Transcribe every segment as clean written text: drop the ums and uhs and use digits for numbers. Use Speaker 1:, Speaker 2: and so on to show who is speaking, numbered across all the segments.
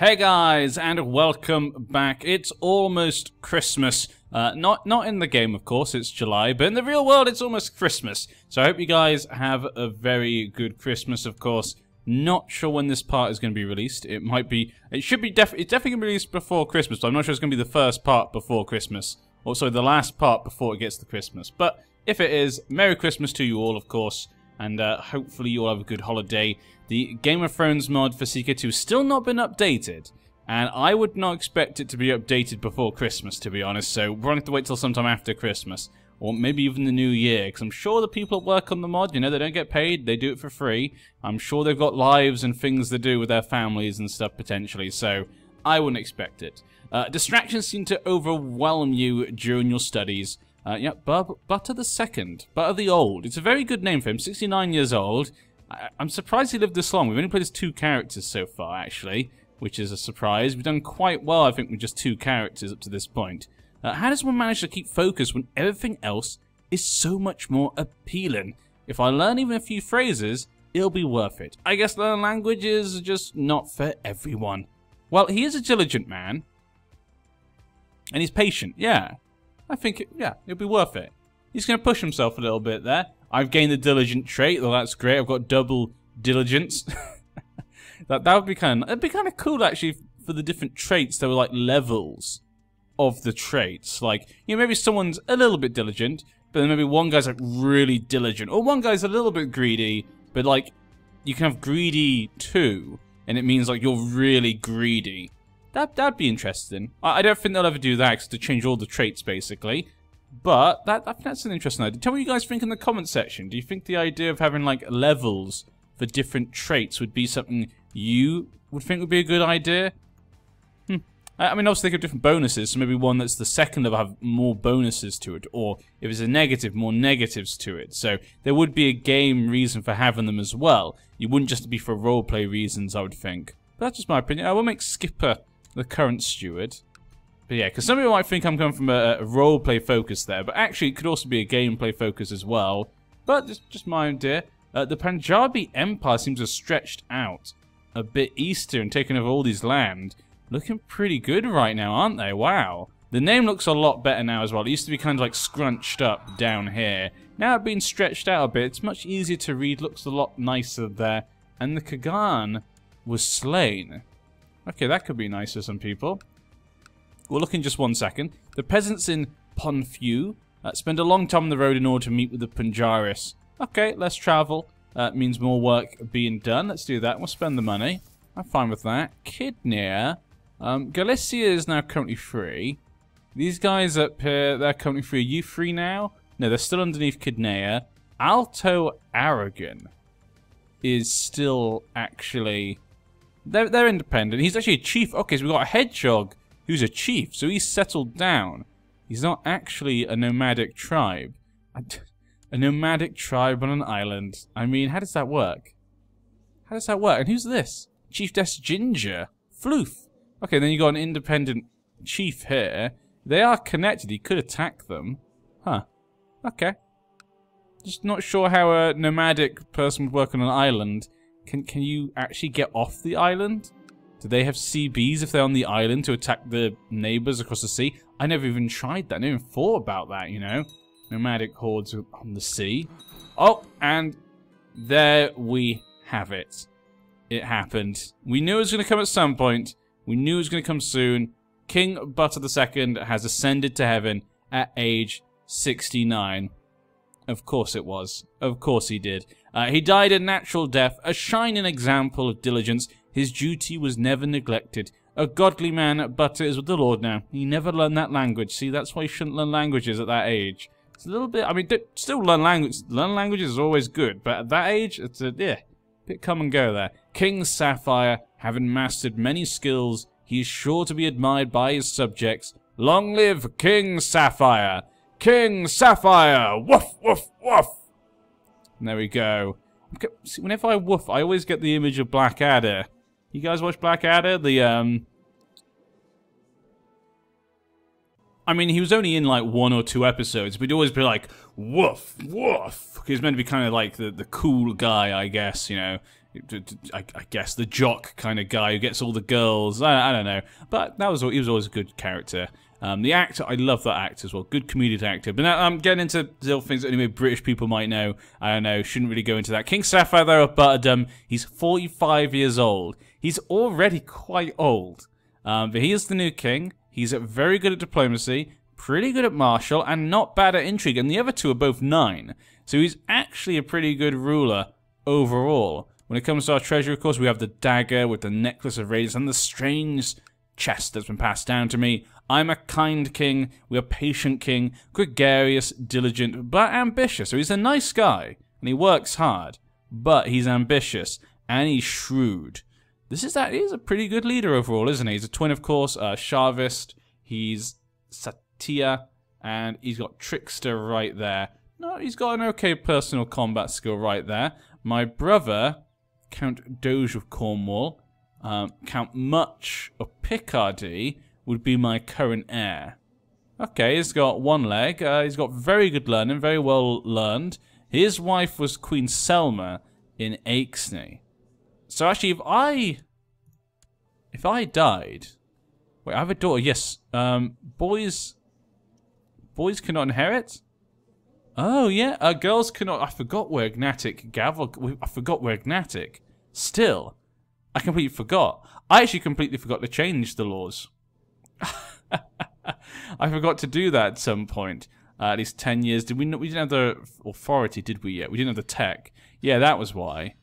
Speaker 1: Hey guys, and welcome back. It's almost Christmas. Not in the game, of course, it's July, but in the real world, it's almost Christmas. So I hope you guys have a very good Christmas, of course. Not sure when this part is going to be released. It's definitely going to be released before Christmas, but I'm not sure it's going to be the first part before Christmas. Or sorry, the last part before it gets to Christmas. But if it is, Merry Christmas to you all, of course. And hopefully you all have a good holiday. The Game of Thrones mod for Seeker 2 has still not been updated. And I would not expect it to be updated before Christmas, to be honest. So we're going to have to wait till sometime after Christmas. Or maybe even the new year. Because I'm sure the people that work on the mod, you know, they don't get paid. They do it for free. I'm sure they've got lives and things to do with their families and stuff, potentially. So I wouldn't expect it. Distractions seem to overwhelm you during your studies. Yeah, Butter the Second. Butter the Old. It's a very good name for him. 69 years old. I'm surprised he lived this long. We've only played as 2 characters so far, actually, which is a surprise. We've done quite well, I think, with just 2 characters up to this point. How does one manage to keep focus when everything else is so much more appealing? If I learn even a few phrases, it'll be worth it. I guess learning languages is just not for everyone. Well, he is a diligent man. And he's patient, yeah. I think, it'll be worth it. He's going to push himself a little bit there. I've gained the diligent trait, well, that's great. I've got double diligence. that would be it'd be kind of cool, actually, for the different traits. There were, like, levels of the traits. Like, you know, maybe someone's a little bit diligent, but then maybe one guy's, like, really diligent. Or one guy's a little bit greedy, but, like, you can have greedy too, and it means, like, you're really greedy. That'd be interesting. I don't think they'll ever do that, 'cause to change all the traits, basically. But that's an interesting idea. Tell me what you guys think in the comment section. Do you think the idea of having, like, levels for different traits would be something you would think would be a good idea? I mean, obviously they have different bonuses, so maybe one that's the second level have more bonuses to it. Or if it's a negative, more negatives to it. So there would be a game reason for having them as well. You wouldn't just be for roleplay reasons, I would think. But that's just my opinion. I will make Skipper the current steward. But yeah, because some people might think I'm coming from a roleplay focus there, but actually it could also be a gameplay focus as well. But just my idea. The Punjabi Empire seems to have stretched out a bit easter and taken over all these land. Looking pretty good right now, aren't they? Wow. The name looks a lot better now as well. It used to be kind of like scrunched up down here. Now it's been stretched out a bit. It's much easier to read. Looks a lot nicer there. And the Kagan was slain. Okay, that could be nice for some people. We'll look in just 1 second. The peasants in Ponfu spend a long time on the road in order to meet with the Punjaris. Okay, less travel. Means more work being done. Let's do that. We'll spend the money. I'm fine with that. Kidney. Galicia is now currently free. These guys up here, they're currently free. Are you free now? No, they're still underneath Kidney. Alto Aragon is still actually... They're independent. He's actually a chief. Okay, so we've got a hedgehog who's a chief. So he's settled down. He's not actually a nomadic tribe. A nomadic tribe on an island. I mean, how does that work? How does that work? And who's this? Chiefess Ginger. Floof. Okay, then you got an independent chief here. They are connected. He could attack them. Huh. Okay. Just not sure how a nomadic person would work on an island. Can you actually get off the island? Do they have CBs if they're on the island to attack the neighbors across the sea? I never even tried that. I never even thought about that, you know? Nomadic hordes on the sea. Oh, and there we have it. It happened. We knew it was going to come at some point. We knew it was going to come soon. King Butter II has ascended to heaven at age 69. Of course it was. Of course he did. He died a natural death, a shining example of diligence. His duty was never neglected. A godly man, Butter is with the Lord now. He never learned that language. See, that's why you shouldn't learn languages at that age. It's a little bit, I mean, still learn language. Learn languages is always good, but at that age, it's a, bit come and go there. King Sapphire, having mastered many skills, he is sure to be admired by his subjects. Long live King Sapphire! King Sapphire! Woof, woof, woof! And there we go. See, whenever I woof, I always get the image of Blackadder. You guys watch Blackadder? I mean, he was only in like 1 or 2 episodes, but he'd always be like, woof, woof. He was meant to be kind of like the cool guy, I guess, you know. I guess the jock kind of guy who gets all the girls. I don't know, but he was always a good character. The actor, I love that actor as well. Good comedic actor. But now I'm getting into little things that only British people might know. I don't know, shouldn't really go into that. King Sapphire there of Butterdom. He's 45 years old. He's already quite old. But he is the new king. He's very good at diplomacy, pretty good at martial, and not bad at intrigue. And the other two are both 9. So he's actually a pretty good ruler overall. When it comes to our treasure, of course, we have the dagger with the necklace of radiance and the strange chest that's been passed down to me. I'm a kind king, we're a patient king, gregarious, diligent, but ambitious. So he's a nice guy, and he works hard, but he's ambitious, and he's shrewd. He's a pretty good leader overall, isn't he? He's a twin, of course, Sharvist, he's Satya, and he's got Trickster right there. No, he's got an okay personal combat skill right there. My brother, Count Doge of Cornwall, Count Much of Picardy, would be my current heir. Okay, he's got 1 leg. He's got very good learning, very well learned. His wife was Queen Selma in Aixney. So actually, if I died, wait, I have a daughter. Yes, boys cannot inherit. Oh yeah, girls cannot. I forgot we're agnatic. I forgot we're agnatic. Still, I completely forgot. I actually completely forgot to change the laws. I forgot to do that at some point. At least 10 years. Did we? We didn't have the authority, did we? Yet we didn't have the tech. Yeah, that was why.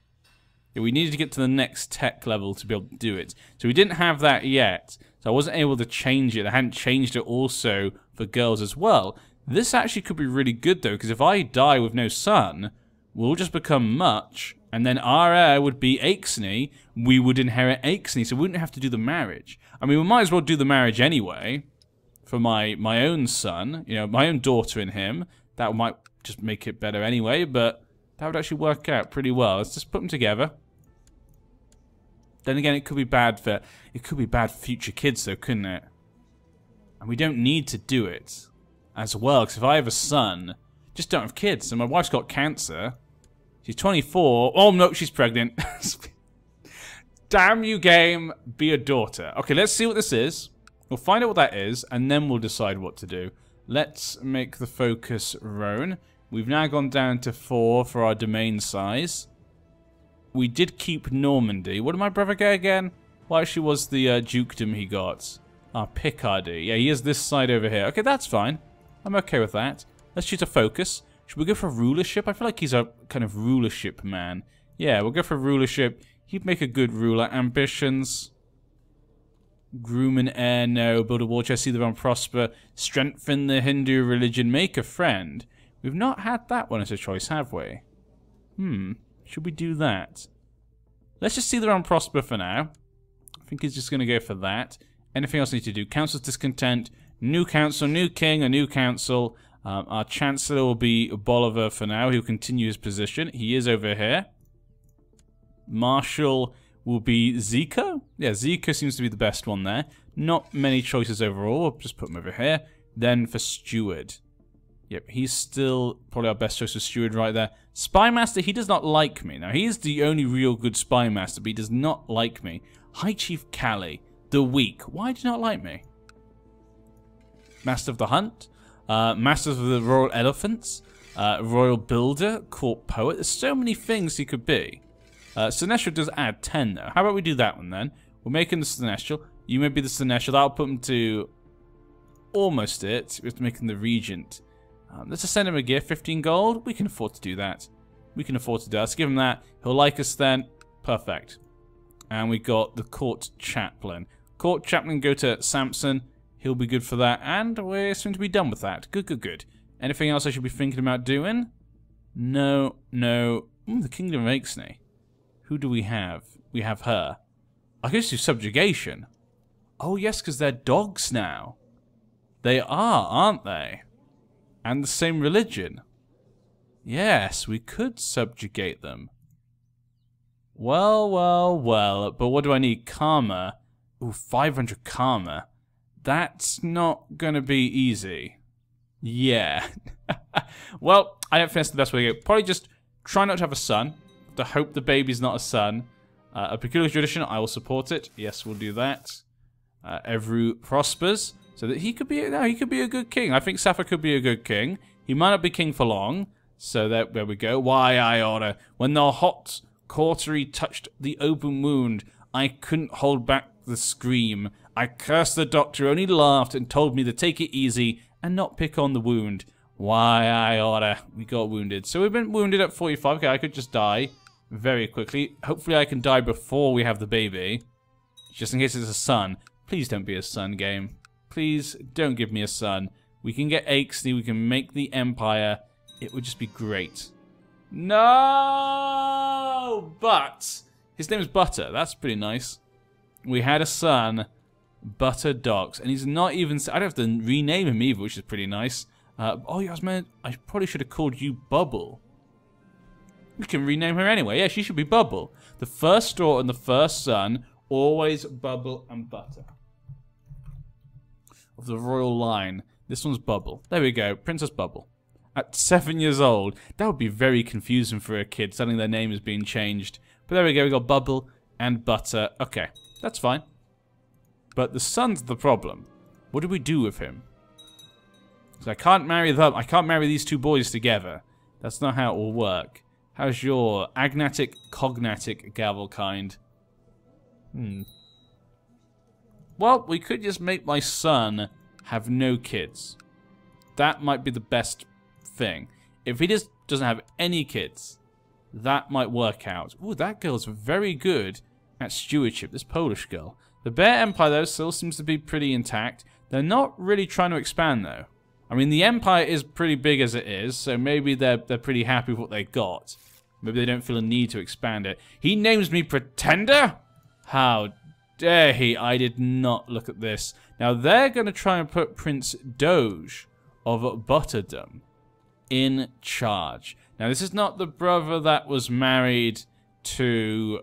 Speaker 1: Yeah, we needed to get to the next tech level to be able to do it. So we didn't have that yet. So I wasn't able to change it. I hadn't changed it also for girls as well. This actually could be really good though, because if I die with no son, we'll just become Much, and then our heir would be Aixney. We would inherit Aixney, so we wouldn't have to do the marriage. I mean, we might as well do the marriage anyway for my own son, you know, my own daughter and him. That might just make it better anyway, but that would actually work out pretty well. Let's just put them together. Then again, it could be bad for future kids though, couldn't it? And we don't need to do it as well, because if I have a son, just don't have kids. And my wife's got cancer. She's 24. Oh no, she's pregnant. Damn you, game. Be a daughter. Okay, let's see what this is. We'll find out what that is, and then we'll decide what to do. Let's make the focus Rhone. We've now gone down to 4 for our domain size. We did keep Normandy. What did my brother get again? Well, actually was the dukedom he got. Picardy. Yeah, he is this side over here. Okay, that's fine. I'm okay with that. Let's choose a focus. Should we go for rulership? I feel like he's a kind of rulership man. Yeah, we'll go for rulership. He'd make a good ruler. Ambitions. Groom an heir, no. Build a war chest, see the realm prosper. Strengthen the Hindu religion. Make a friend. We've not had that one as a choice, have we? Should we do that? Let's just see the realm prosper for now. I think he's just going to go for that. Anything else I need to do? Council's discontent. New council, new king, a new council. Our chancellor will be Bolivar for now. He'll continue his position. He is over here. Marshal will be Zico. Yeah, Zico seems to be the best one there. Not many choices overall. We'll just put him over here. Then for steward. Yep, he's still probably our best choice for steward right there. Spy master, he does not like me. Now, he's the only real good spy master, but he does not like me. High Chief Callie, the weak. Why do you not like me? Master of the Hunt. Master of the Royal Elephants. Royal Builder. Court Poet. There's so many things he could be. Seneschal does add 10 though. How about we do that one then? We're making the Seneschal. You may be the Seneschal. That'll put him to almost it. We're making the Regent. Let's just send him a gift. 15 gold. We can afford to do that. We can afford to do that. Let's give him that. He'll like us then. Perfect. And we got the Court Chaplain. Court Chaplain go to Samson. He'll be good for that. And we're soon to be done with that. Good, good, good. Anything else I should be thinking about doing? No, no. The Kingdom of Aixney. Who do we have? We have her. I guess do subjugation. Oh, yes, because they're dogs now. They are, aren't they? And the same religion. Yes, we could subjugate them. Well, well, well. But what do I need? Karma. Ooh, 500 karma. That's not going to be easy. Yeah. Well, I don't think that's the best way to go. Probably just try not to have a son. to hope the baby's not a son. A peculiar tradition, I will support it. Yes, we'll do that. Evru prospers, so that he could be a good king. I think Sapphire could be a good king. He might not be king for long. So there we go. Why I order. When the hot cautery touched the open wound, I couldn't hold back the scream. I cursed the doctor, who only laughed and told me to take it easy and not pick on the wound. Why I order. We got wounded. So we've been wounded at 45. Okay, I could just die very quickly. Hopefully I can die before we have the baby. Just in case it's a son. Please don't be a son, game. Please don't give me a son. We can get Axney. We can make the Empire. It would just be great. No! But his name is Butter. That's pretty nice. We had a son, Butterdogs, and he's not even... I don't have to rename him either, which is pretty nice. Oh, yeah, I probably should have called you Bubble. We can rename her anyway. Yeah, she should be Bubble. The first daughter and the first son, always Bubble and Butter. Of the royal line. This one's Bubble. There we go. Princess Bubble. At 7 years old. That would be very confusing for a kid, suddenly their name is being changed. But there we go. We got Bubble and Butter. Okay, that's fine. But the son's the problem. What do we do with him? Because I can't marry them. I can't marry these two boys together. That's not how it will work. How's your agnatic, cognatic gavel kind? Well, we could just make my son have no kids. That might be the best thing. If he just doesn't have any kids, that might work out. Ooh, that girl's very good at stewardship, this Polish girl. The Bear Empire, though, still seems to be pretty intact. They're not really trying to expand, though. I mean, the Empire is pretty big as it is, so maybe they're pretty happy with what they got. Maybe they don't feel a need to expand it. He names me Pretender? How dare he? I did not look at this. Now, they're going to try and put Prince Doge of Butterdom in charge. Now, this is not the brother that was married to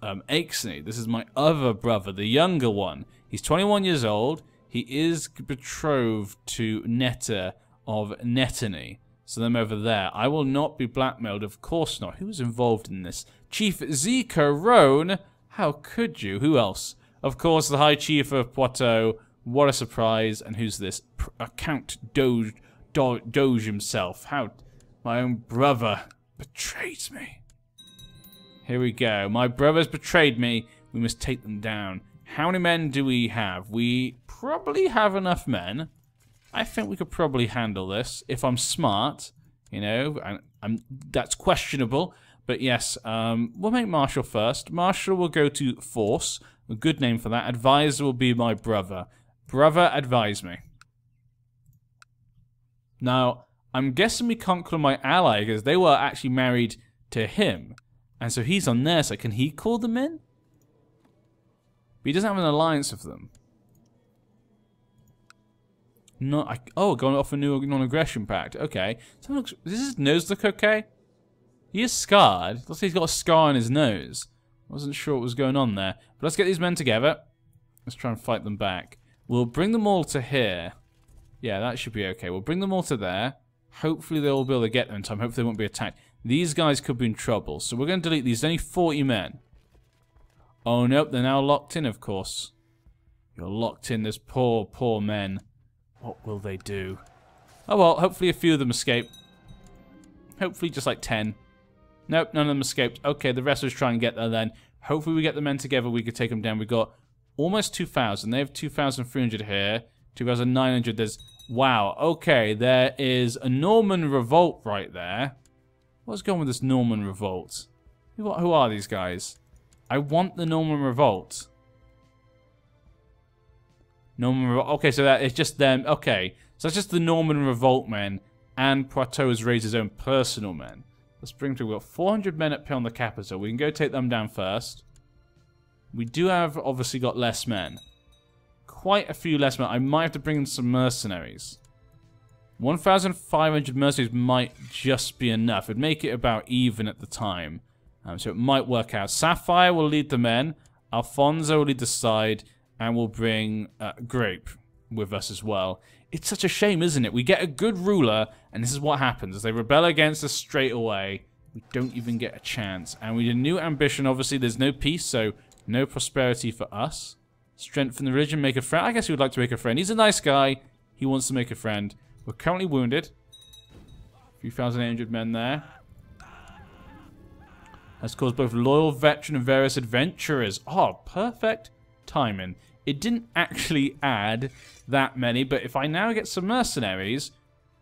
Speaker 1: Axney. This is my other brother, the younger one. He's 21 years old. He is betrothed to Netta of Nettany. So them over there. I will not be blackmailed, of course not. Who was involved in this? Chief Zika Roan? How could you? Who else? Of course, the High Chief of Poitou. What a surprise. And who's this? Count Doge himself. How? My own brother betrayed me. Here we go. My brother's betrayed me. We must take them down. How many men do we have? We probably have enough men. I think we could probably handle this if I'm smart. You know, that's questionable. But yes, we'll make Marshal first. Marshal will go to Force. A good name for that. Advisor will be my brother. Brother, advise me. Now, I'm guessing we can't call him my ally because they were actually married to him. And so he's on their side. Can he call them in? But he doesn't have an alliance with them. No, going off a new non-aggression pact. Okay. So does his nose look okay? He is scarred. Looks like he's got a scar on his nose. Wasn't sure what was going on there. But let's get these men together. Let's try and fight them back. We'll bring them all to here. Yeah, that should be okay. We'll bring them all to there. Hopefully they'll be able to get them in time. Hopefully they won't be attacked. These guys could be in trouble. So we're going to delete these. There's only 40 men. Oh, nope. They're now locked in, of course. You're locked in. There's poor, poor men. What will they do? Oh, well, hopefully a few of them escape. Hopefully just like 10. Nope, none of them escaped. Okay, the rest was trying to get there then. Hopefully we get the men together. We could take them down. We got almost 2,000. They have 2,300 here. 2,900. There's... Wow. Okay, there is a Norman revolt right there. What's going with this Norman revolt? Who are these guys? I want the Norman revolt. Norman revolt. Okay, so that it's just them. Okay, so that's just the Norman revolt men, and Poitou has raised his own personal men. Let's bring through. We've got 400 men up here on the capital. We can go take them down first. We do have obviously got less men. Quite a few less men. I might have to bring in some mercenaries. 1,500 mercenaries might just be enough. It'd make it about even at the time. So it might work out. Sapphire will lead the men. Alfonso will lead the side. And we'll bring Grape with us as well. It's such a shame, isn't it? We get a good ruler, and this is what happens. They rebel against us straight away. We don't even get a chance. And we did a new ambition. Obviously, there's no peace, so no prosperity for us. Strengthen the religion, make a friend. I guess he would like to make a friend. He's a nice guy. He wants to make a friend. We're currently wounded. A few thousand injured men there. Has caused both loyal veteran and various adventurers. Oh, perfect timing. It didn't actually add that many, but if I now get some mercenaries,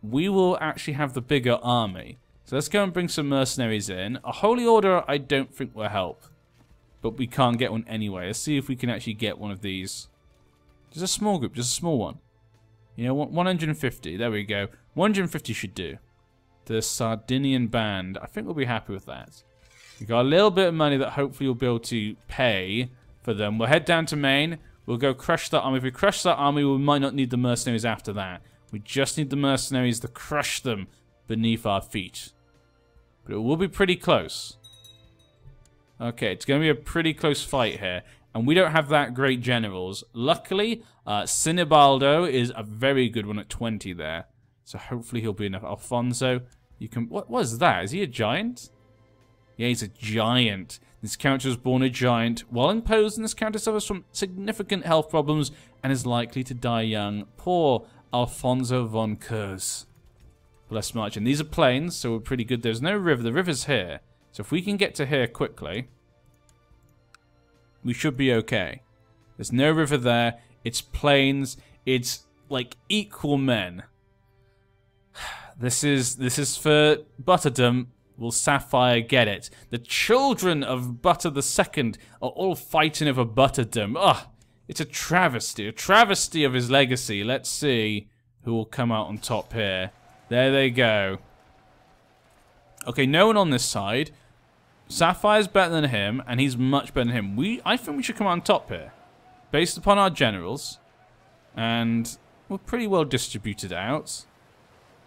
Speaker 1: we will actually have the bigger army. So let's go and bring some mercenaries in. A holy order I don't think will help, but we can't get one anyway. Let's see if we can actually get one of these. Just a small group, just a small one. You know, 150. There we go. 150 should do. The Sardinian band. I think we'll be happy with that. We got a little bit of money that hopefully we'll be able to pay for them. We'll head down to Maine. We'll go crush that army. If we crush that army, we might not need the mercenaries after that. We just need the mercenaries to crush them beneath our feet. But it will be pretty close. Okay, it's going to be a pretty close fight here. And we don't have that great generals. Luckily, Sinibaldo is a very good one at 20 there. So hopefully he'll be enough. Alfonso, you can... What is that? Is he a giant? Yeah, he's a giant. This character was born a giant. While imposed, and this character suffers from significant health problems and is likely to die young. Poor Alfonso von Kurz. Bless March. And these are plains, so we're pretty good. There's no river. The river's here. So if we can get to here quickly, we should be okay. There's no river there. It's plains. It's like equal men. This is for Butterdom. Will Sapphire get it? The children of Butter II are all fighting over Butterdom. Ugh, it's a travesty of his legacy. Let's see who will come out on top here. There they go. Okay, no one on this side. Sapphire's better than him, and he's much better than him. I think we should come out on top here, based upon our generals, and we're pretty well distributed out.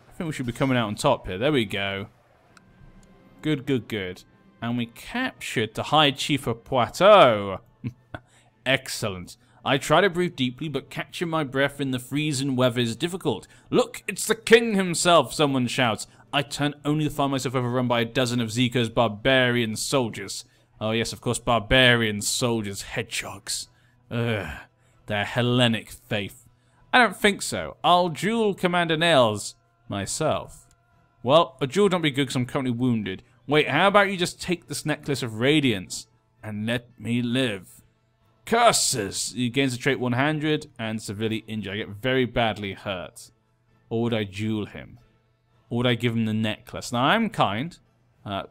Speaker 1: I think we should be coming out on top here. There we go. Good, good, good. And we captured the High Chief of Poitou. Excellent. I try to breathe deeply, but catching my breath in the freezing weather is difficult. Look, it's the king himself, someone shouts. I turn only to find myself overrun by a dozen of Zico's barbarian soldiers. Oh yes, of course, barbarian soldiers, hedgehogs. Ugh, their Hellenic faith. I don't think so. I'll duel Commander Nails myself. Well, a duel don't be good because I'm currently wounded. Wait, how about you just take this necklace of radiance and let me live? Curses! He gains the trait 100 and severely injured. I get very badly hurt. Or would I duel him? Or would I give him the necklace? Now, I'm kind,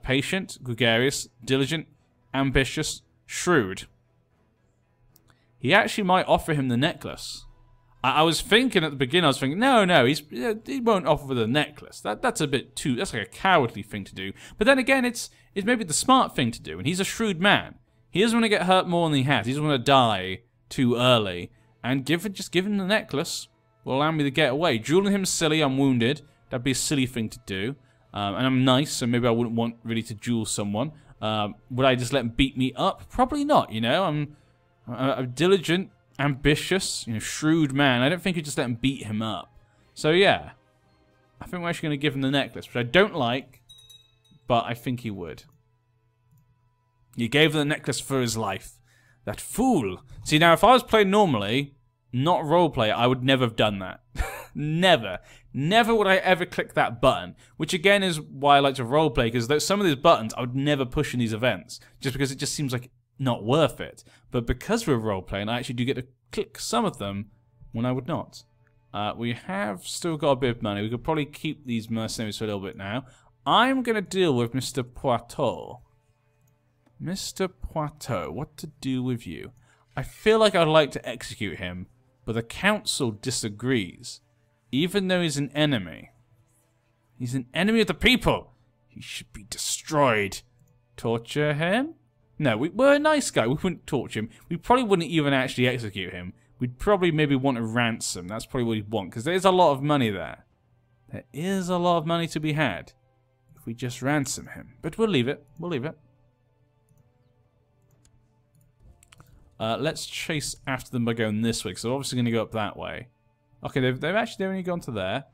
Speaker 1: patient, gregarious, diligent, ambitious, shrewd. He actually might offer him the necklace. I was thinking at the beginning, no, he won't offer the necklace. That's a bit too, that's like a cowardly thing to do. But then again, it's maybe the smart thing to do, and he's a shrewd man. He doesn't want to get hurt more than he has. He doesn't want to die too early. And just give him the necklace will allow me to get away. Dueling him's silly, I'm wounded. That'd be a silly thing to do. And I'm nice, so maybe I wouldn't want really to duel someone. Would I just let him beat me up? Probably not, you know. I'm a diligent, ambitious, shrewd man. I don't think he'd just let him beat him up. So yeah, I think we're actually going to give him the necklace, which I don't like, but I think he would. He gave the necklace for his life. That fool. See, now if I was playing normally, not roleplay, I would never have done that. Never. Never would I ever click that button. Which again is why I like to roleplay, because some of these buttons I would never push in these events. Just because it just seems like not worth it. But because we're roleplaying, I actually do get to click some of them when I would not. We have still got a bit of money. We could probably keep these mercenaries for a little bit now. I'm going to deal with Mr. Poitou. Mr. Poitou, what to do with you? I feel like I'd like to execute him, but the council disagrees. Even though he's an enemy. He's an enemy of the people. He should be destroyed. Torture him? No, we're a nice guy. We wouldn't torture him. We probably wouldn't even actually execute him. We'd probably maybe want a ransom. That's probably what he'd want, because there's a lot of money there. There is a lot of money to be had if we just ransom him. But we'll leave it. We'll leave it. Let's chase after them by going this way, because they're obviously going to go up that way. Okay, they've actually only gone to there.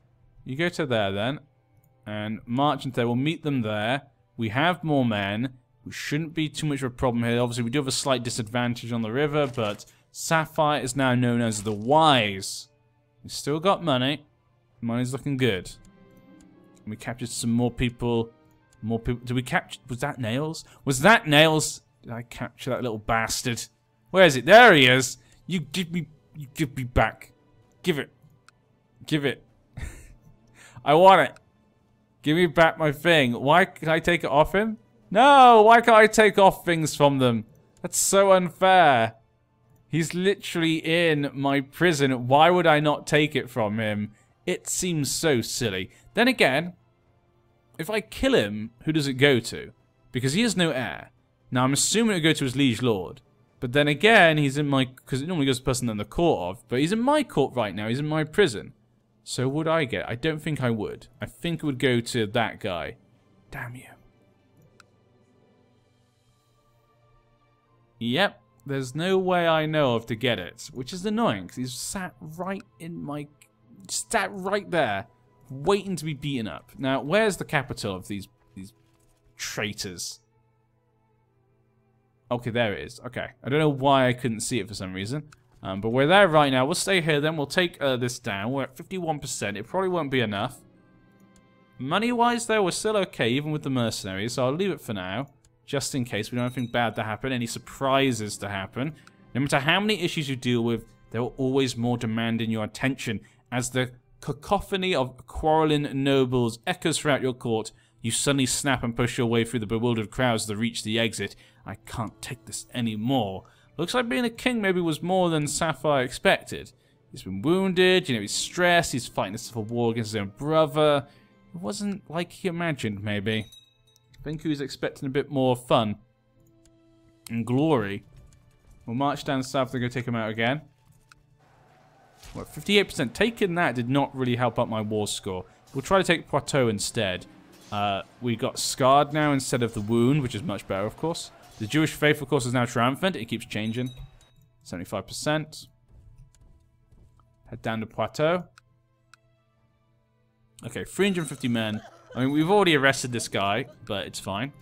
Speaker 1: You go to there then, and march into there. We'll meet them there. We have more men. We shouldn't be too much of a problem here. Obviously, we do have a slight disadvantage on the river, but Sapphire is now known as the Wise. We still got money. Money's looking good. And we captured some more people. More people. Did we capture? Was that Nails? Was that Nails? Did I capture that little bastard? Where is it? There he is. You give me back. Give it. Give it. I want it. Give me back my thing. Why can I take it off him? No, why can't I take off things from them? That's so unfair. He's literally in my prison. Why would I not take it from him? It seems so silly. Then again, if I kill him, who does it go to? Because he has no heir. Now, I'm assuming it would go to his liege lord. But then again, he's in my... Because it normally goes to the person in the court of. But he's in my court right now. He's in my prison. So would I get? I don't think I would. I think it would go to that guy. Damn you. Yep. There's no way I know of to get it. Which is annoying. Because he's sat right in my... Sat right there. Waiting to be beaten up. Now, where's the capital of these traitors? Okay, there it is. Okay. I don't know why I couldn't see it for some reason. But we're there right now. We'll stay here then. We'll take this down. We're at 51%. It probably won't be enough. Money-wise, though, we're still okay, even with the mercenaries. So I'll leave it for now. Just in case we don't have anything bad to happen. Any surprises to happen. No matter how many issues you deal with, there will always more demanding your attention. As the cacophony of quarreling nobles echoes throughout your court, you suddenly snap and push your way through the bewildered crowds to reach the exit. I can't take this anymore. Looks like being a king maybe was more than Sapphire expected. He's been wounded, you know, he's stressed, he's fighting a civil war against his own brother. It wasn't like he imagined, maybe. I think he was expecting a bit more fun and glory. We'll march down south to go take him out again. What, 58%? Taking that did not really help out my war score. We'll try to take Poitou instead. We got Scarred now instead of the Wound, which is much better, of course. The Jewish faith, of course, is now triumphant. It keeps changing. 75%. Head down to Poitou. Okay, 350 men. I mean, we've already arrested this guy, but it's fine.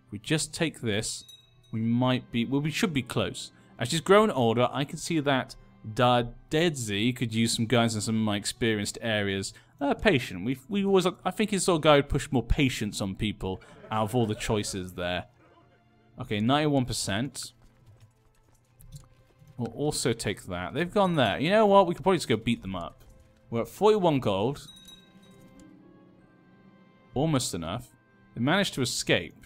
Speaker 1: If we just take this, we might be... Well, we should be close. As she's grown older, I can see that Dardedzi could use some guidance in some of my experienced areas. Patient. We always... I think he's the sort of guy who'd push more patience on people out of all the choices there. Okay, 91%. We'll also take that. They've gone there. You know what? We could probably just go beat them up. We're at 41 gold. Almost enough. They managed to escape.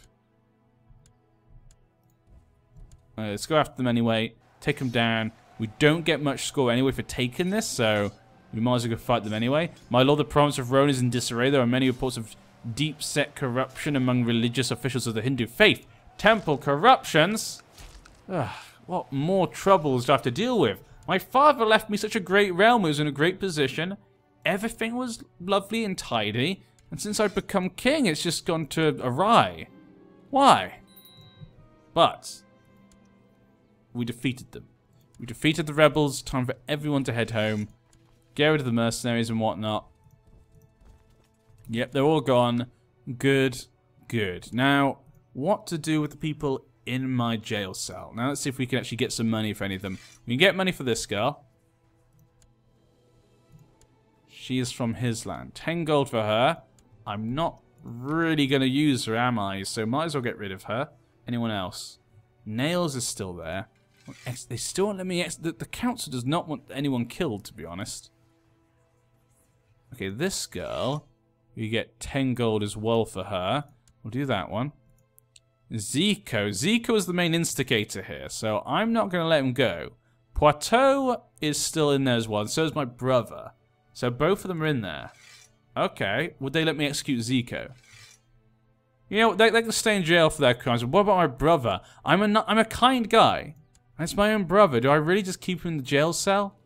Speaker 1: Let's go after them anyway. Take them down. We don't get much score anyway for taking this, so we might as well go fight them anyway. My lord, the province of Rhone is in disarray. There are many reports of deep-set corruption among religious officials of the Hindu faith. Temple corruptions? Ugh, what more troubles do I have to deal with? My father left me such a great realm. He was in a great position. Everything was lovely and tidy. And since I've become king, it's just gone to awry. Why? But we defeated them. We defeated the rebels. Time for everyone to head home. Get rid of the mercenaries and whatnot. Yep, they're all gone. Good, good. Now, what to do with the people in my jail cell? Now, let's see if we can actually get some money for any of them. We can get money for this girl. She is from his land. 10 gold for her. I'm not really going to use her, am I? So might as well get rid of her. Anyone else? Nails is still there. They still won't let me... The council does not want anyone killed, to be honest. Okay, this girl... You get 10 gold as well for her. We'll do that one. Zico. Zico is the main instigator here, so I'm not going to let him go. Poitou is still in there as well, and so is my brother. So both of them are in there. Okay, would they let me execute Zico? You know, they can stay in jail for their crimes, but what about my brother? I'm a kind guy. That's my own brother. Do I really just keep him in the jail cell?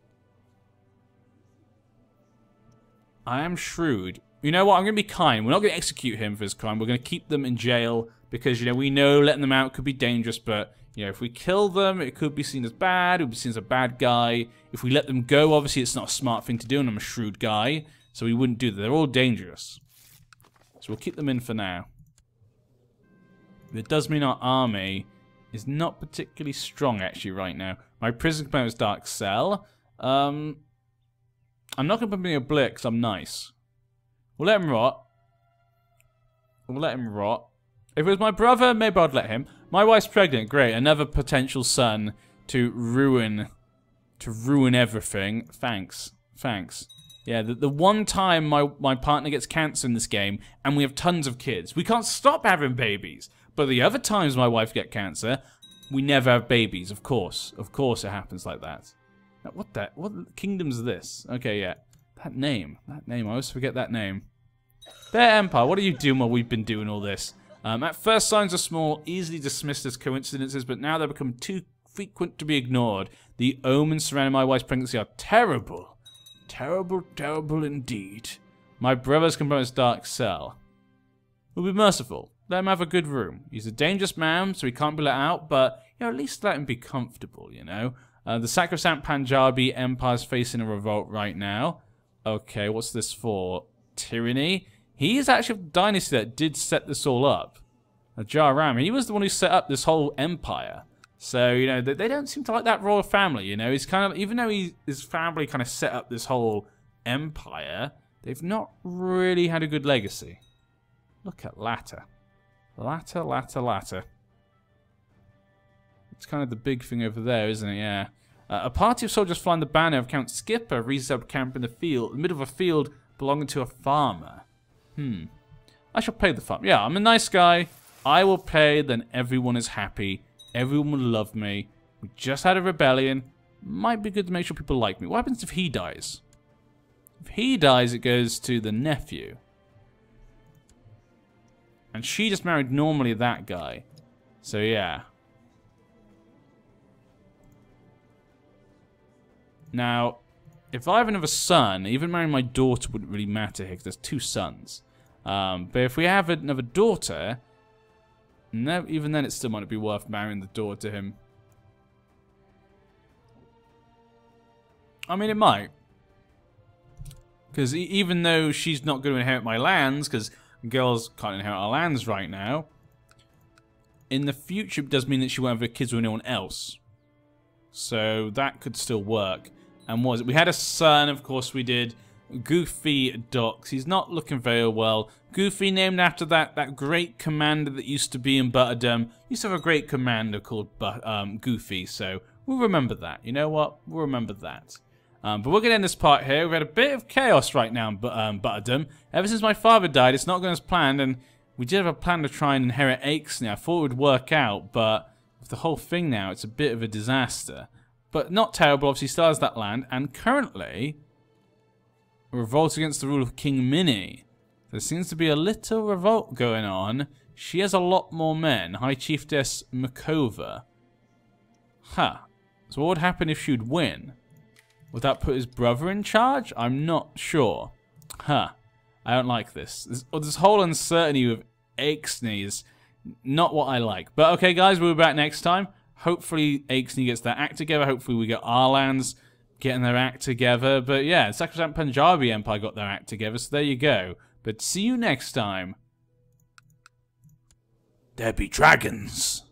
Speaker 1: I am shrewd. You know what? I'm going to be kind. We're not going to execute him for his crime. We're going to keep them in jail because, you know, we know letting them out could be dangerous, but, you know, if we kill them, it could be seen as bad. It would be seen as a bad guy. If we let them go, obviously, it's not a smart thing to do, and I'm a shrewd guy, so we wouldn't do that. They're all dangerous. So we'll keep them in for now. It does mean our army is not particularly strong, actually, right now. My prison commander is Dark Cell. I'm not going to put me a Blitz, because I'm nice. We'll let him rot. We'll let him rot. If it was my brother, maybe I'd let him. My wife's pregnant, great. Another potential son to ruin everything. Thanks. Thanks. Yeah, the one time my partner gets cancer in this game, and we have tons of kids. We can't stop having babies. But the other times my wife gets cancer, we never have babies, of course. Of course it happens like that. Now, what kingdom's this? Okay, yeah. That name, I always forget that name. Their empire, what are you doing while we've been doing all this? At first, signs are small, easily dismissed as coincidences, but now they become too frequent to be ignored. The omens surrounding my wife's pregnancy are terrible. Terrible, terrible indeed. My brother's component's Dark Cell. We'll be merciful. Let him have a good room. He's a dangerous man, so he can't be let out, but you know, at least let him be comfortable, you know? The Sacrosanct Punjabi Empire's facing a revolt right now. Okay, what's this for? Tyranny? He is actually the dynasty that did set this all up. Jaram, he was the one who set up this whole empire. So, you know, they don't seem to like that royal family, you know? He's kind of, even though his family kind of set up this whole empire, they've not really had a good legacy. Look at Latter. Latter. It's kind of the big thing over there, isn't it? Yeah. A party of soldiers flying the banner of Count Skipper reset camp in the middle of a field belonging to a farmer. I shall pay the farmer. Yeah, I'm a nice guy. I will pay, then everyone is happy. Everyone will love me. We just had a rebellion. Might be good to make sure people like me. What happens if he dies? If he dies, it goes to the nephew. And she just married normally that guy. So, yeah. Now, if I have another son, even marrying my daughter wouldn't really matter here because there's 2 sons. But if we have another daughter, no, even then it still might be worth marrying the daughter to him. I mean, it might. Because even though she's not going to inherit my lands, because girls can't inherit our lands right now, in the future it does mean that she won't have kids with anyone else. So that could still work. And what was it? We had a son, of course we did. Goofy Docs. He's not looking very well. Goofy, named after that great commander that used to be in Butterdom. Used to have a great commander called Goofy, so we'll remember that. You know what? We'll remember that. But we're going to end this part here. We've had a bit of chaos right now in Butterdom. Ever since my father died, it's not going as planned, and we did have a plan to try and inherit Accession. I thought it would work out, but with the whole thing now, it's a bit of a disaster. But not terrible, obviously still has that land, and currently a revolt against the rule of King Mini. There seems to be a little revolt going on. She has a lot more men. High Chiefess Makova. Huh. So what would happen if she would win? Would that put his brother in charge? I'm not sure. Huh. I don't like this. This whole uncertainty with Accession is not what I like. But okay, guys, we'll be back next time. Hopefully Accession gets their act together. Hopefully we get our lands getting their act together. But yeah, Sacrosanct Punjabi Empire got their act together, so there you go. But see you next time. There be dragons.